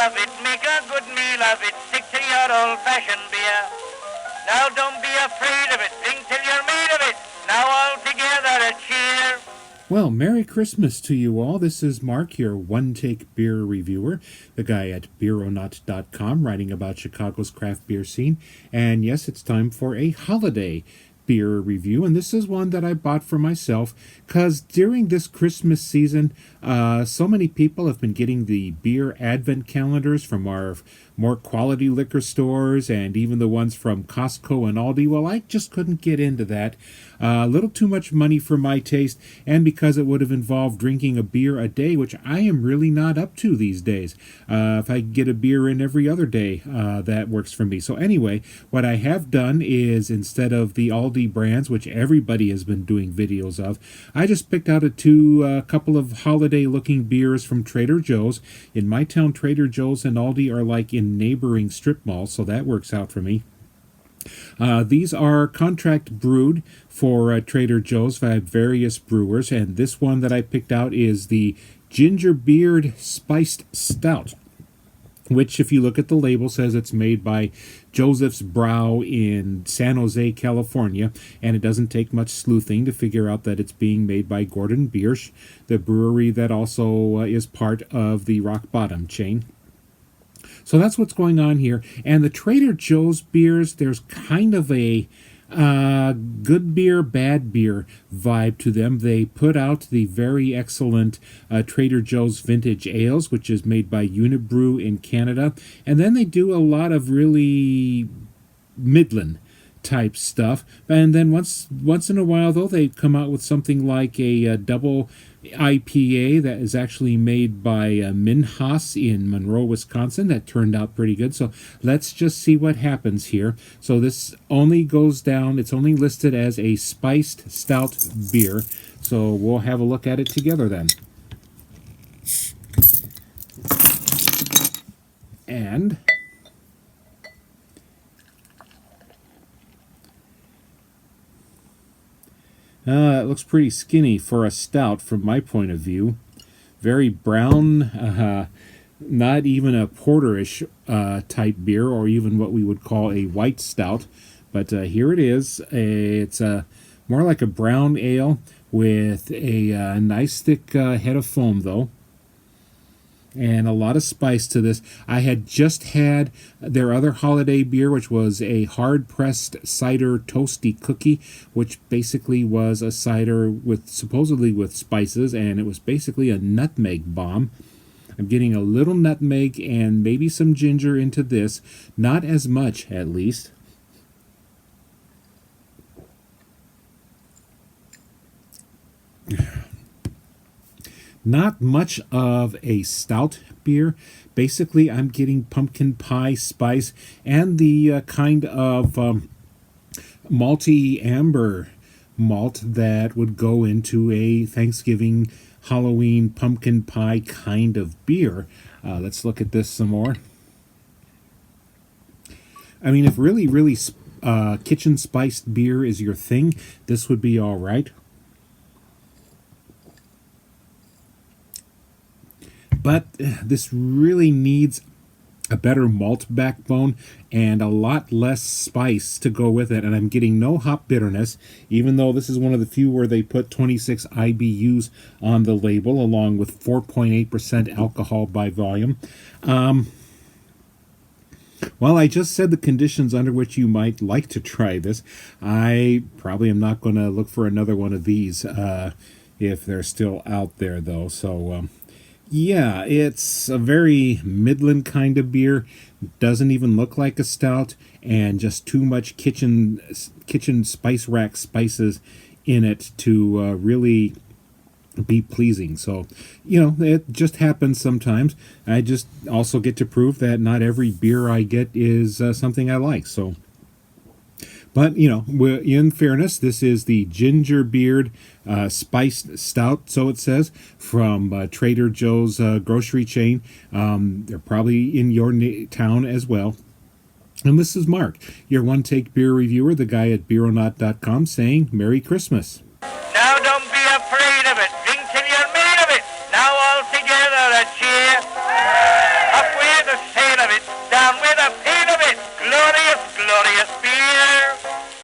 of it, make a good meal of it, stick to your old-fashioned beer. Now don't be afraid of it, drink till you're made of it. Now all together a cheer. Well, Merry Christmas to you all. This is Mark, your one-take beer reviewer, the guy at beeronaut.com, writing about Chicago's craft beer scene. And yes, it's time for a holiday beer review, and this is one that I bought for myself because during this Christmas season, so many people have been getting the beer advent calendars from our more quality liquor stores and even the ones from Costco and Aldi. Well, I just couldn't get into that. A little too much money for my taste, and because it would have involved drinking a beer a day, which I am really not up to these days. If I get a beer in every other day, that works for me. So anyway, what I have done is, instead of the Aldi brands, which everybody has been doing videos of, I just picked out a couple of holiday-looking beers from Trader Joe's. In my town, Trader Joe's and Aldi are like in neighboring strip malls, so that works out for me. These are contract brewed for Trader Joe's by various brewers, and this one that I picked out is the Ginger Beard Spiced Stout, which, if you look at the label, says it's made by Joseph's Brow in San Jose, California, and it doesn't take much sleuthing to figure out that it's being made by Gordon Biersch, the brewery that also is part of the Rock Bottom chain. So that's what's going on here. And the Trader Joe's beers, there's kind of a good beer, bad beer vibe to them. They put out the very excellent Trader Joe's Vintage Ales, which is made by Unibrew in Canada. And then they do a lot of really Midland type stuff. And then once in a while, though, they come out with something like a double IPA that is actually made by Minhas in Monroe, Wisconsin. That turned out pretty good. So let's just see what happens here. So this only goes down, it's only listed as a spiced stout beer. So we'll have a look at it together then. And it looks pretty skinny for a stout from my point of view. Very brown, not even a porterish type beer, or even what we would call a white stout. But here it is. It's more like a brown ale with a nice thick head of foam, though. And a lot of spice to this. I had just had their other holiday beer, which was a hard-pressed cider toasty cookie, which basically was a cider with supposedly with spices, and it was basically a nutmeg bomb. I'm getting a little nutmeg and maybe some ginger into this. Not as much, at least. Not much of a stout beer. Basically, I'm getting pumpkin pie spice and the kind of malty amber malt that would go into a Thanksgiving, Halloween pumpkin pie kind of beer. Let's look at this some more. I mean, if really kitchen spiced beer is your thing, this would be all right. But this really needs a better malt backbone and a lot less spice to go with it. And I'm getting no hop bitterness, even though this is one of the few where they put 26 IBUs on the label, along with 4.8% alcohol by volume. Well, I just said the conditions under which you might like to try this. I probably am not going to look for another one of these if they're still out there, though. So, yeah, it's a very Midland kind of beer. Doesn't even look like a stout, and just too much kitchen spice rack spices in it to really be pleasing. So, it just happens sometimes. I just also get to prove that not every beer I get is something I like. So, but, in fairness, this is the Ginger Beard Spiced Stout, so it says, from Trader Joe's grocery chain. They're probably in your town as well. And this is Mark, your one-take beer reviewer, the guy at beeronaut.com, saying Merry Christmas.